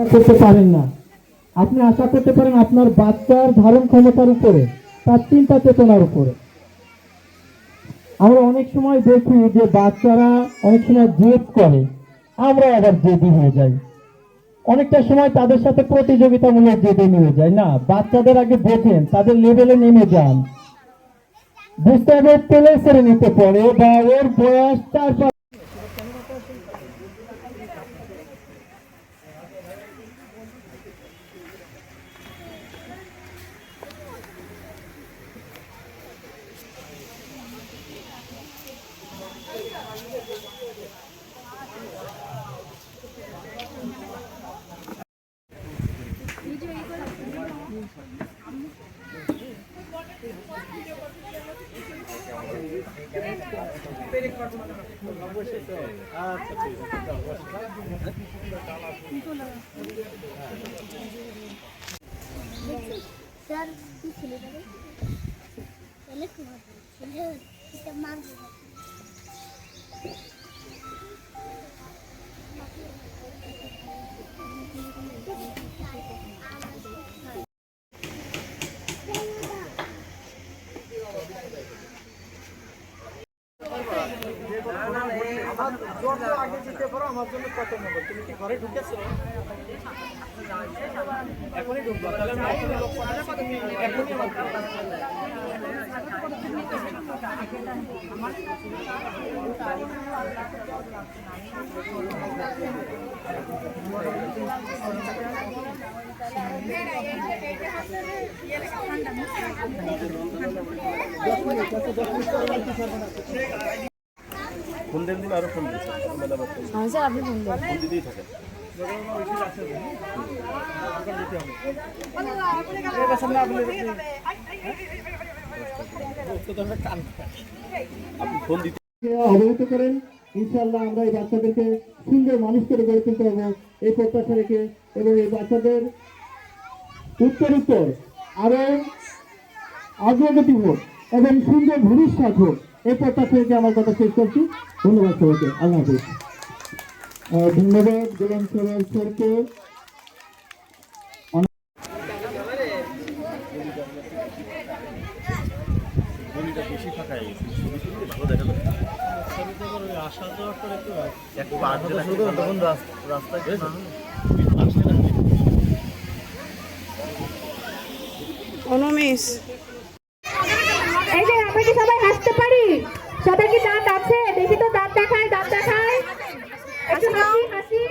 আশা করতে পারেন না। আপনি আশা করতে পারেন আপনার বাচ্চার ধারণ ক্ষমতার উপরে, তার চিন্তা চেতনার উপরে। আমরা অনেক সময় দেখি যে বাচ্চারা অনেক সময় জেদ করে, আমরা আবার জেদি হয়ে যাই। অনেকটা সময় তাদের সাথে প্রতিযোগিতামূলক জেদে নিয়ে যায়। না, বাচ্চাদের আগে দেখেন, তাদের লেভেলে নেমে যান, বুঝতে হবে প্লে শ্রেণীতে পড়ে বা ওর বয়স 4-5। স্যার কি ছিল আগে দিতে পারো আমার জন্য কত নম্বর? তুমি কি ঘরে ঢুকেছো? এখনই ঢুকবো, তাহলে আমি এখনই লোক পাঠাচ্ছি, তুমি এখনই আমার ফোন দেন দিলে আরো ফোন দিচ্ছে স্যার আপনি ফোন দেন, ফোন দিতেই থাকেন। আপনি ফোন দিতে অবহিত করেন। ইনশাআল্লাহ আমরা এই বাচ্চাদেরকে সুন্দর মানুষ করে গড়ে তুলতে হবে এই প্রত্যাশা রেখে, এবং এই বাচ্চাদের উত্তর আরো অগ্রগতি হোক এবং সুন্দর ভবিষ্যৎ হোক, এই প্রত্যাশা রেখে আমার কথা শেষ করছি। ধন্যবাদ সবাইকে। আল্লাহ হাফিজ। ধন্যবাদ গোলাম স্যারকে। বেশি ফাঁকা হয়ে গেছে, ভালো দেখা যাচ্ছে। আসা যাওয়া করে একটু তখন রাস্তায় অনুমিস এই যে আমরা কি সবাই হাসতে পারি? সবাই কি দাঁত আছে? দেখি তো দাঁত দেখায়, দাঁত দেখায়। একটু হাসি হাসি।